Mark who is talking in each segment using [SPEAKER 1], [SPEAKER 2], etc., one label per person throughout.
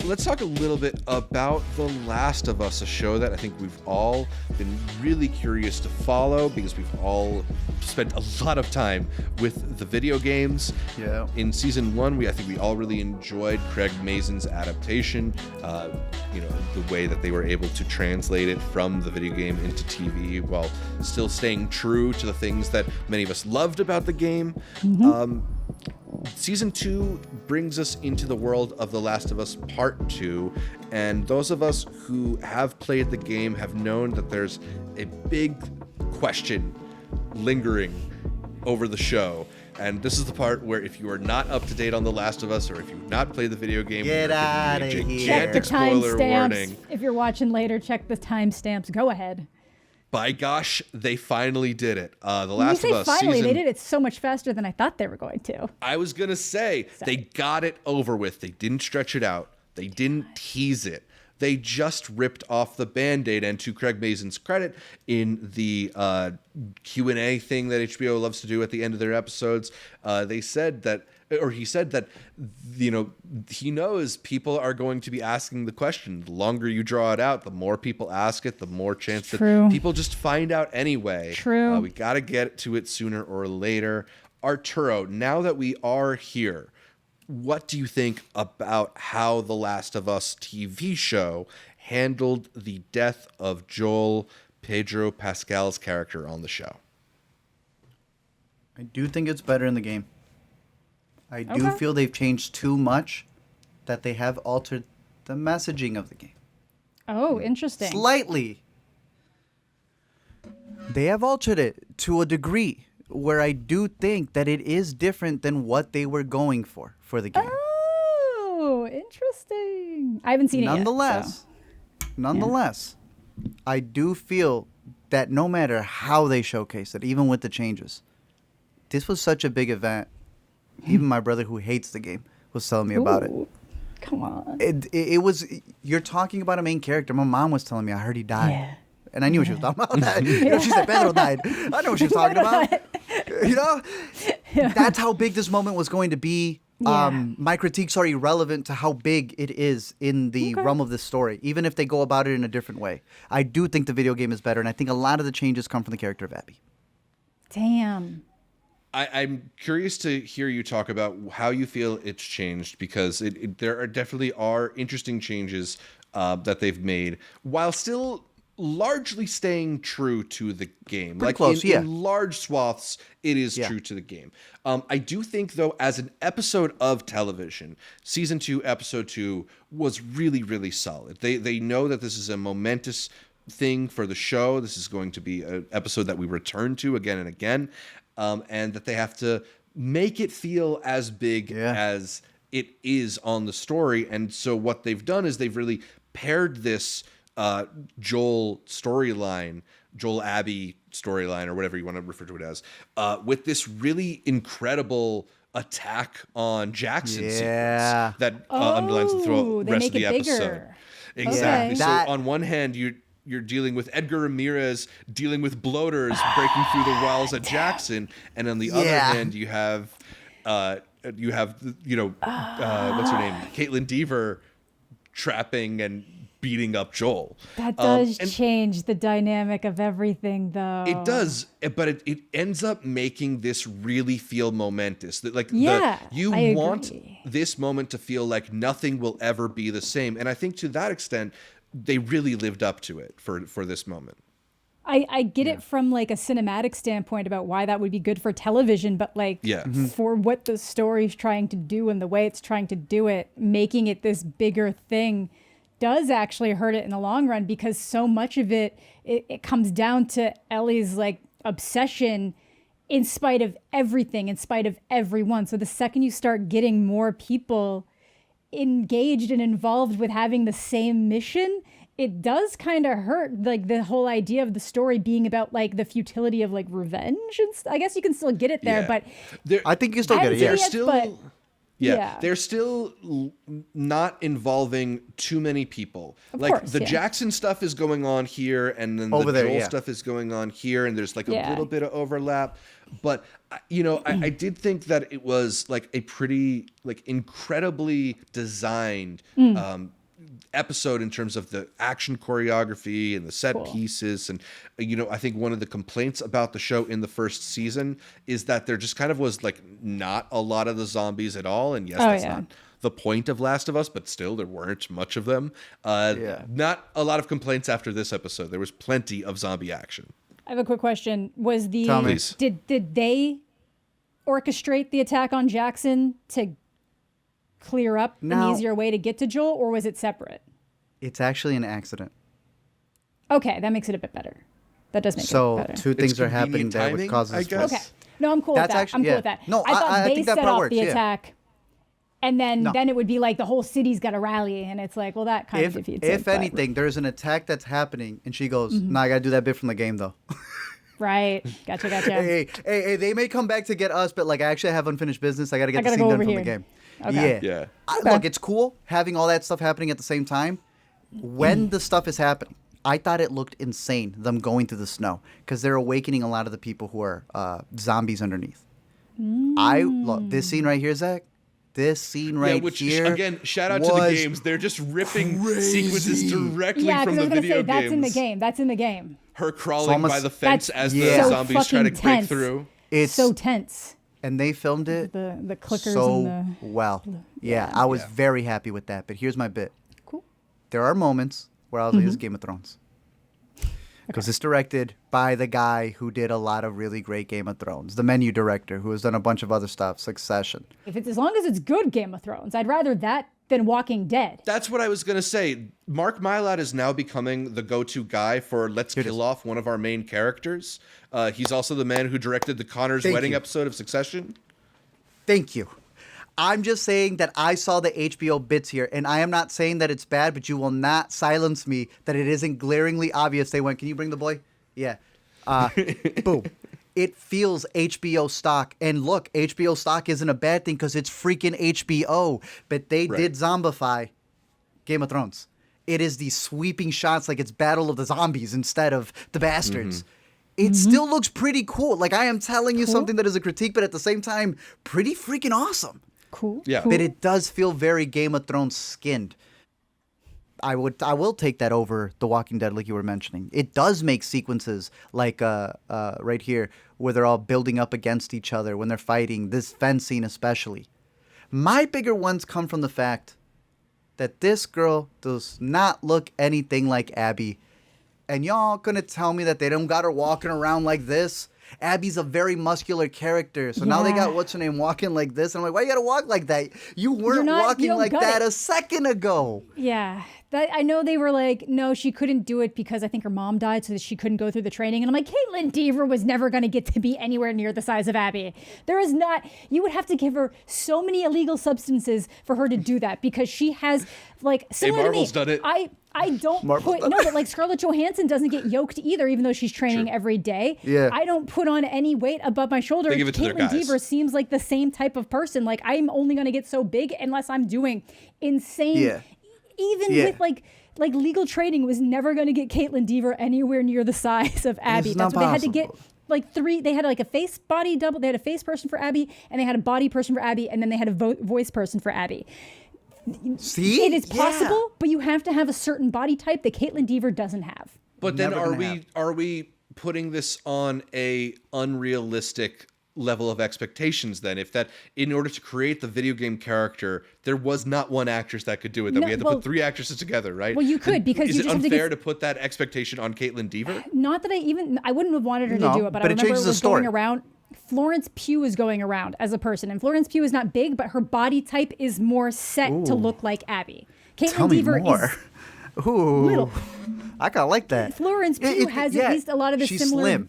[SPEAKER 1] let's talk a little bit about The Last of Us, a show that I think we've all been really curious to follow because we've all spent a lot of time with the video games.
[SPEAKER 2] Yeah.
[SPEAKER 1] In season 1, I think we all really enjoyed Craig Mazin's adaptation. The way that they were able to translate it from the video game into TV while still staying true to the things that many of us loved about the game. Season 2 brings us into the world of The Last of Us Part 2, and those of us who have played the game have known that there's a big question lingering over the show. And this is the part where if you are not up to date on The Last of Us, or if you've not played the video game,
[SPEAKER 2] get out of here.
[SPEAKER 3] Check the
[SPEAKER 1] spoiler
[SPEAKER 3] timestamps.
[SPEAKER 1] warning.
[SPEAKER 3] If you're watching later, check the timestamps. Go ahead.
[SPEAKER 1] By gosh, they finally did it. The Last of Us
[SPEAKER 3] finally,
[SPEAKER 1] season...
[SPEAKER 3] they did it so much faster than I thought they were going to.
[SPEAKER 1] I was going to say, they got it over with. They didn't stretch it out. They didn't tease it. They just ripped off the Band-Aid. And to Craig Mazin's credit, in the Q&A thing that HBO loves to do at the end of their episodes, he said that, he knows people are going to be asking the question. The longer you draw it out, the more people ask it, the more chance that people just find out anyway.
[SPEAKER 3] True.
[SPEAKER 1] We got to get to it sooner or later. Arturo, now that we are here, what do you think about how The Last of Us TV show handled the death of Joel, Pedro Pascal's character on the show?
[SPEAKER 2] I do think it's better in the game. I do feel they've changed too much, that they have altered the messaging of the game.
[SPEAKER 3] Oh, interesting.
[SPEAKER 2] Slightly. They have altered it to a degree where I do think that it is different than what they were going for the game.
[SPEAKER 3] Oh, interesting. I haven't seen it yet.
[SPEAKER 2] Nonetheless, I do feel that no matter how they showcase it, even with the changes, this was such a big event. Even my brother who hates the game was telling me about it.
[SPEAKER 3] Come on.
[SPEAKER 2] It was, you're talking about a main character. My mom was telling me, I heard he died.
[SPEAKER 3] Yeah.
[SPEAKER 2] And I knew what she was talking about. She said Pedro died. I know what she was talking about. That's how big this moment was going to be. My critiques are irrelevant to how big it is in the realm of this story, even if they go about it in a different way. I do think the video game is better, and I think a lot of the changes come from the character of Abby.
[SPEAKER 3] Damn.
[SPEAKER 1] I'm curious to hear you talk about how you feel it's changed, because there definitely are interesting changes that they've made while still largely staying true to the game.
[SPEAKER 2] Pretty close,
[SPEAKER 1] in large swaths, it is true to the game. I do think, though, as an episode of television, season 2, episode 2 was really, really solid. They know that this is a momentous thing for the show. This is going to be an episode that we return to again and again. And that they have to make it feel as big as it is on the story. And so what they've done is they've really paired this Joel Abby storyline, or whatever you want to refer to it as, with this really incredible attack on Jackson sequence that underlines the rest of the episode.
[SPEAKER 3] Bigger.
[SPEAKER 1] Exactly.
[SPEAKER 3] Okay.
[SPEAKER 1] So on one hand, you're dealing with Edgar Ramirez dealing with bloaters breaking through the walls at Jackson, and on the other hand, you have what's her name, Kaitlyn Dever trapping and beating up Joel.
[SPEAKER 3] That does change the dynamic of everything, though.
[SPEAKER 1] It does, but it ends up making this really feel momentous. You want this moment to feel like nothing will ever be the same, and I think to that extent, they really lived up to it for this moment.
[SPEAKER 3] I get it from like a cinematic standpoint about why that would be good for television, but for what the story's trying to do and the way it's trying to do it, making it this bigger thing does actually hurt it in the long run, because so much of it comes down to Ellie's like obsession in spite of everything, in spite of everyone. So the second you start getting more people engaged and involved with having the same mission, it does kind of hurt, like the whole idea of the story being about like the futility of like revenge. And I guess you can still get it there, but
[SPEAKER 2] I think you still get it.
[SPEAKER 1] They're still not involving too many people. The Jackson stuff is going on here, and then the Joel stuff is going on here, and there's like a little bit of overlap. But I did think that it was like a pretty like incredibly designed episode in terms of the action choreography and the set pieces. And, I think one of the complaints about the show in the first season is that there just kind of was like not a lot of the zombies at all. And yes, that's not the point of Last of Us, but still there weren't much of them. Not a lot of complaints after this episode. There was plenty of zombie action.
[SPEAKER 3] I have a quick question. Did they orchestrate the attack on Jackson to clear up an easier way to get to Joel, or was it separate?
[SPEAKER 2] It's actually an accident.
[SPEAKER 3] Okay, that makes it a bit better. That does make it better.
[SPEAKER 2] So two things are happening there, which causes
[SPEAKER 1] I guess.
[SPEAKER 3] Okay. No, I'm cool with that. I'm cool with that.
[SPEAKER 2] No,
[SPEAKER 3] I thought they
[SPEAKER 2] think that
[SPEAKER 3] set
[SPEAKER 2] part
[SPEAKER 3] off
[SPEAKER 2] works,
[SPEAKER 3] the attack, and then it would be like the whole city's got to rally, and it's like, well, that kind of defeats it.
[SPEAKER 2] If anything, there's an attack that's happening, and she goes, "Nah, I gotta do that bit from the game, though."
[SPEAKER 3] Right. Gotcha.
[SPEAKER 2] Hey, they may come back to get us, but like I actually have unfinished business. I gotta get the scene done from the game.
[SPEAKER 3] Okay.
[SPEAKER 2] Yeah. Look, it's cool having all that stuff happening at the same time. When the stuff is happening, I thought it looked insane, them going through the snow, because they're awakening a lot of the people who are zombies underneath. Look, this scene right here, Zach. This scene right here.
[SPEAKER 1] Again, shout out to the games. They're just ripping sequences directly from the video games.
[SPEAKER 3] That's in the game. That's in the game.
[SPEAKER 1] Her crawling by the fence as the zombies try to break through.
[SPEAKER 3] It's so tense.
[SPEAKER 2] And they filmed it
[SPEAKER 3] the clickers
[SPEAKER 2] so
[SPEAKER 3] and
[SPEAKER 2] well. Yeah, I was very happy with that. But here's my bit.
[SPEAKER 3] Cool.
[SPEAKER 2] There are moments where I was like, this is Game of Thrones. Because it's directed by the guy who did a lot of really great Game of Thrones. The menu director who has done a bunch of other stuff, Succession.
[SPEAKER 3] If it's as long as it's good Game of Thrones, I'd rather that than Walking Dead.
[SPEAKER 1] That's what I was going to say. Mark Mylod is now becoming the go-to guy for let's kill off one of our main characters. He's also the man who directed the Connor's wedding episode of Succession.
[SPEAKER 2] Thank you. I'm just saying that I saw the HBO bits here, and I am not saying that it's bad, but you will not silence me that it isn't glaringly obvious. They went, can you bring the boy? Yeah. Boom. It feels HBO stock. And look, HBO stock isn't a bad thing because it's freaking HBO. But they did zombify Game of Thrones. It is these sweeping shots like it's Battle of the Zombies instead of the Bastards. It still looks pretty cool. Like, I am telling you something that is a critique, but at the same time, pretty freaking awesome.
[SPEAKER 3] Cool.
[SPEAKER 1] Yeah.
[SPEAKER 2] But it does feel very Game of Thrones skinned. I will take that over The Walking Dead, like you were mentioning. It does make sequences like right here where they're all building up against each other when they're fighting. This fence scene especially. My bigger ones come from the fact that this girl does not look anything like Abby. And y'all gonna tell me that they don't got her walking around like this? Abby's a very muscular character. So now they got what's her name walking like this. And I'm like, why you gotta walk like that? You weren't walking like that a second ago.
[SPEAKER 3] Yeah. I know they were like, no, she couldn't do it because I think her mom died, so that she couldn't go through the training. And I'm like, Kaitlyn Dever was never going to get to be anywhere near the size of Abby. There is not, you would have to give her so many illegal substances for her to do that, because she has, like, similar to me.
[SPEAKER 1] Done it.
[SPEAKER 3] I don't put, no, but like Scarlett Johansson doesn't get yoked either, even though she's training every day.
[SPEAKER 2] Yeah.
[SPEAKER 3] I don't put on any weight above my shoulder.
[SPEAKER 1] They give it to their guys.
[SPEAKER 3] Kaitlyn Dever seems like the same type of person. Like, I'm only going to get so big unless I'm doing insane, even with like legal training was never going to get Kaitlyn Dever anywhere near the size of Abby. That's what they had to get. Like they had like a face body double. They had a face person for Abby, and they had a body person for Abby, and then they had a voice person for Abby.
[SPEAKER 2] See,
[SPEAKER 3] it is possible, but you have to have a certain body type that Kaitlyn Dever doesn't have.
[SPEAKER 1] But then are we putting this on a unrealistic level of expectations then, if that in order to create the video game character there was not one actress that could do it, that we had to put three actresses together, right?
[SPEAKER 3] Well, you could, because
[SPEAKER 1] is
[SPEAKER 3] you
[SPEAKER 1] it
[SPEAKER 3] just
[SPEAKER 1] unfair to put that expectation on Kaitlyn Dever?
[SPEAKER 3] Not that I wouldn't have wanted her to do it, but I remember it was going around. Florence Pugh is going around as a person, and Florence Pugh is not big, but her body type is more set to look like Abby. Kaitlyn Dever is little.
[SPEAKER 2] I kind of like that.
[SPEAKER 3] Florence Pugh has at least a lot of the similar.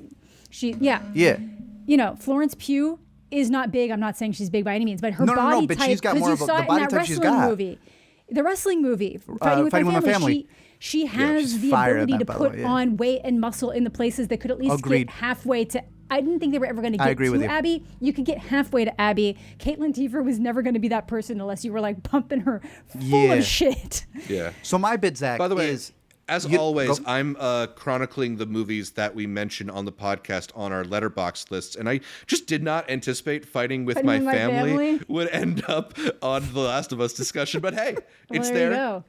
[SPEAKER 2] She's
[SPEAKER 3] slim.
[SPEAKER 2] Yeah.
[SPEAKER 3] You know, Florence Pugh is not big. I'm not saying she's big by any means, but her body
[SPEAKER 2] but
[SPEAKER 3] type,
[SPEAKER 2] she's got more of the body type she's got.
[SPEAKER 3] The wrestling movie, Fighting with My Family. She has the ability to put on weight and muscle in the places that could at least get halfway to. I didn't think they were ever going to get to Abby. You could get halfway to Abby. Kaitlyn Dever was never going to be that person unless you were like pumping her full of shit.
[SPEAKER 1] Yeah.
[SPEAKER 2] So my bit, Zach,
[SPEAKER 1] by the way,
[SPEAKER 2] is...
[SPEAKER 1] As always, I'm chronicling the movies that we mention on the podcast on our letterbox lists, and I just did not anticipate Fighting with My Family would end up on the Last of Us discussion. But hey, it's there.
[SPEAKER 3] You go.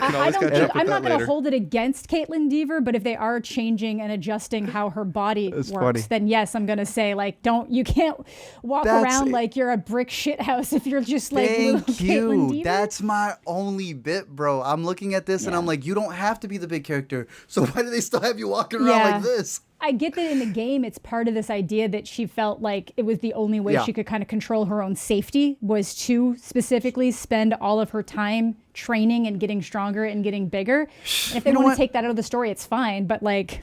[SPEAKER 3] I'm not going to hold it against Kaitlyn Dever, but if they are changing and adjusting how her body works, then yes, I'm going to say like, you can't walk around like you're a brick shithouse if you're just like little Kaitlyn Dever.
[SPEAKER 2] That's my only bit, bro. I'm looking at this and I'm like, you don't have to be the big character. So why do they still have you walking around like this?
[SPEAKER 3] I get that in the game, it's part of this idea that she felt like it was the only way she could kind of control her own safety was to specifically spend all of her time training and getting stronger and getting bigger. And if they want to take that out of the story, it's fine. But like,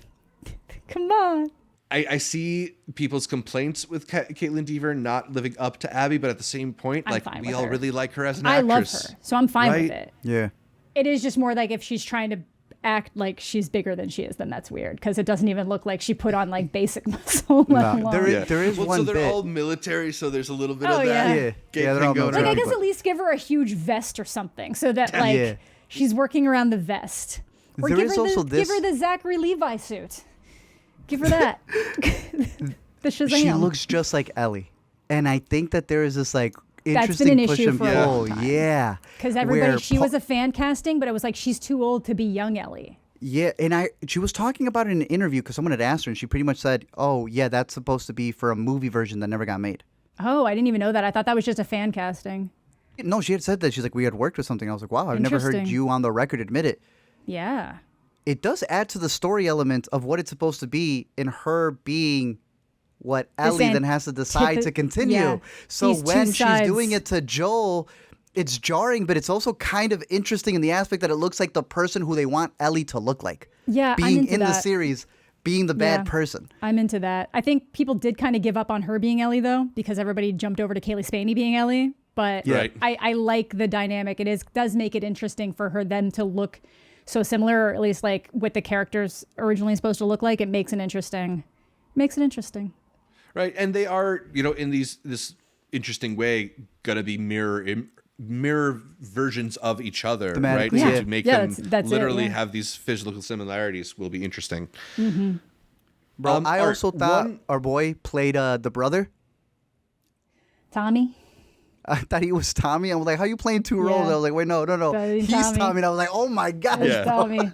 [SPEAKER 3] come on.
[SPEAKER 1] I see people's complaints with Kaitlyn Dever not living up to Abby, but at the same point, like we all really like her as an actress.
[SPEAKER 3] I love her, so I'm fine with it.
[SPEAKER 2] Yeah.
[SPEAKER 3] It is just more like if she's trying to act like she's bigger than she is, then that's weird because it doesn't even look like she put on like basic muscle.
[SPEAKER 2] There is one
[SPEAKER 1] so
[SPEAKER 2] bit.
[SPEAKER 1] they're all military, so there's a little bit of that.
[SPEAKER 2] They're all
[SPEAKER 1] going
[SPEAKER 3] like I guess at least give her a huge vest or something so that like she's working around the vest. Or give her the Zachary Levi suit. Give her that. The Shazam.
[SPEAKER 2] She looks just like Ellie, and I think that there is this like
[SPEAKER 3] that's been an
[SPEAKER 2] push
[SPEAKER 3] issue
[SPEAKER 2] and
[SPEAKER 3] for a long
[SPEAKER 2] pull.
[SPEAKER 3] time.
[SPEAKER 2] Yeah.
[SPEAKER 3] Because everybody, she was a fan casting, but it was like, she's too old to be young Ellie.
[SPEAKER 2] Yeah, and she was talking about it in an interview because someone had asked her, and she pretty much said, oh, yeah, that's supposed to be for a movie version that never got made.
[SPEAKER 3] Oh, I didn't even know that. I thought that was just a fan casting.
[SPEAKER 2] No, she had said that. She's like, we had worked with something. I was like, wow, I've never heard you on the record admit it.
[SPEAKER 3] Yeah.
[SPEAKER 2] It does add to the story element of what it's supposed to be in her being what Ellie then has to decide to continue. Yeah, so when she's doing it to Joel, it's jarring, but it's also kind of interesting in the aspect that it looks like the person who they want Ellie to look like.
[SPEAKER 3] Yeah,
[SPEAKER 2] being in the series, being the bad person.
[SPEAKER 3] I'm into that. I think people did kind of give up on her being Ellie, though, because everybody jumped over to Kaylee Spaney being Ellie. But I like the dynamic. It does make it interesting for them to look so similar, or at least like what the characters originally supposed to look like. It makes it interesting.
[SPEAKER 1] Right, and they are, in this interesting way, gonna be mirror versions of each other, right? So to make them literally have these physical similarities will be interesting.
[SPEAKER 3] Mm-hmm.
[SPEAKER 2] Bro, I also thought our boy played the brother.
[SPEAKER 3] Tommy.
[SPEAKER 2] I thought he was Tommy. I was like, how you playing two roles? I was like, wait, no. He's Tommy. And I was like, oh my God.
[SPEAKER 3] Yeah. Tommy.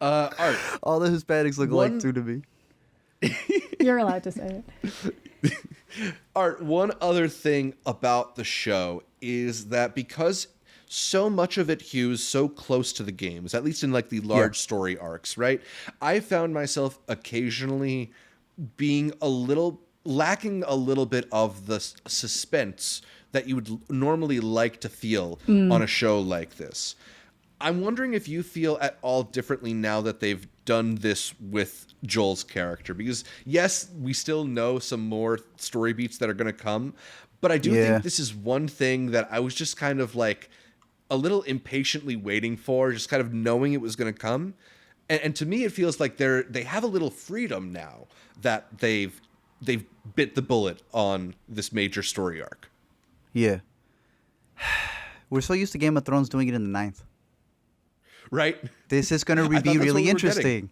[SPEAKER 1] Art.
[SPEAKER 2] All the Hispanics look alike too to me.
[SPEAKER 3] You're allowed to say it.
[SPEAKER 1] Art, one other thing about the show is that because so much of it hews so close to the games, at least in like the large story arcs, right? I found myself occasionally being lacking a little bit of the suspense that you would normally like to feel on a show like this. I'm wondering if you feel at all differently now that they've done this with Joel's character, because yes, we still know some more story beats that are going to come, but I do think this is one thing that I was just kind of like a little impatiently waiting for, just kind of knowing it was going to come. And to me, it feels like they have a little freedom now that they've bit the bullet on this major story arc. Yeah.
[SPEAKER 2] We're so used to Game of Thrones doing it in the 9th.
[SPEAKER 1] Right.
[SPEAKER 2] This is going to be really interesting.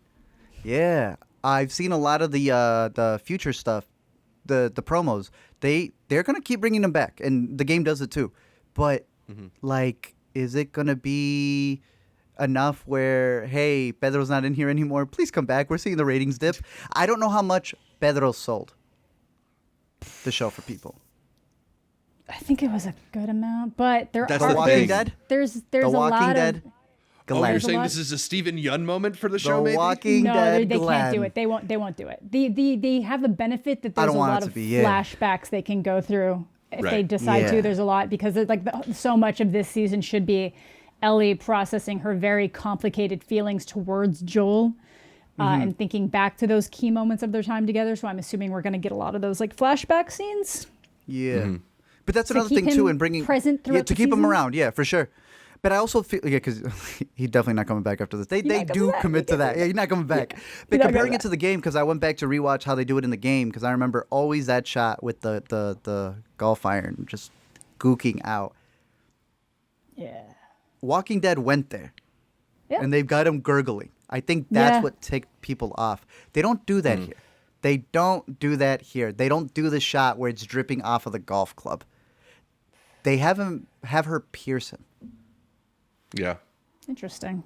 [SPEAKER 2] Yeah. I've seen a lot of the future stuff, the promos. They're going to keep bringing them back, and the game does it too. But like, is it going to be enough where, hey, Pedro's not in here anymore, please come back, we're seeing the ratings dip? I don't know how much Pedro sold the show for people.
[SPEAKER 3] I think it was a good amount, but
[SPEAKER 2] there's a lot of
[SPEAKER 1] Oh, you're saying this is a Steven Yeun moment for the show, maybe?
[SPEAKER 2] Walking Dead
[SPEAKER 3] they can't do it. They won't do it. They have the benefit that there's a lot of flashbacks they can go through if they decide to. There's a lot, because it's like so much of this season should be Ellie processing her very complicated feelings towards Joel and thinking back to those key moments of their time together. So I'm assuming we're going to get a lot of those like flashback scenes.
[SPEAKER 2] Yeah. But that's another thing too, in bringing
[SPEAKER 3] present throughout
[SPEAKER 2] to keep him around. Yeah, for sure. But I also feel, because he's definitely not coming back after this. They do commit to that. Yeah, he's not coming back. But comparing it to the game, because I went back to rewatch how they do it in the game, because I remember always that shot with the golf iron just gooking out.
[SPEAKER 3] Yeah.
[SPEAKER 2] Walking Dead went there. Yeah. And they've got him gurgling. I think that's what ticked people off. They don't do that here. They don't do that here. They don't do the shot where it's dripping off of the golf club. They have her pierce him.
[SPEAKER 1] Yeah.
[SPEAKER 3] Interesting.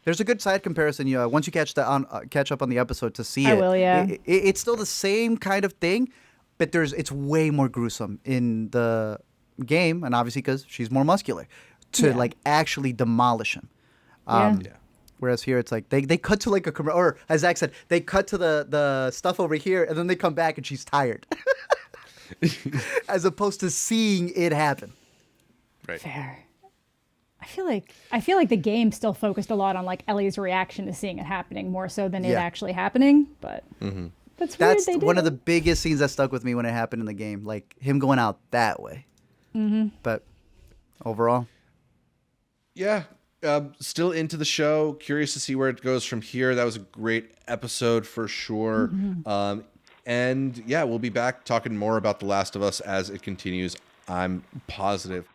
[SPEAKER 2] There's a good side comparison. Once you catch up on the episode to see
[SPEAKER 3] I
[SPEAKER 2] it.
[SPEAKER 3] will, yeah.
[SPEAKER 2] It's still the same kind of thing, but it's way more gruesome in the game, and obviously because she's more muscular, to like actually demolish him.
[SPEAKER 3] Yeah.
[SPEAKER 2] Whereas here it's like they cut to like or as Zach said, they cut to the stuff over here, and then they come back and she's tired, as opposed to seeing it happen.
[SPEAKER 1] Right.
[SPEAKER 3] Fair. I feel like the game still focused a lot on like Ellie's reaction to seeing it happening more so than it actually happening. But that's weird. That's
[SPEAKER 2] one of the biggest scenes that stuck with me when it happened in the game, like him going out that way. But overall,
[SPEAKER 1] yeah, still into the show. Curious to see where it goes from here. That was a great episode for sure. And yeah, we'll be back talking more about The Last of Us as it continues. I'm positive.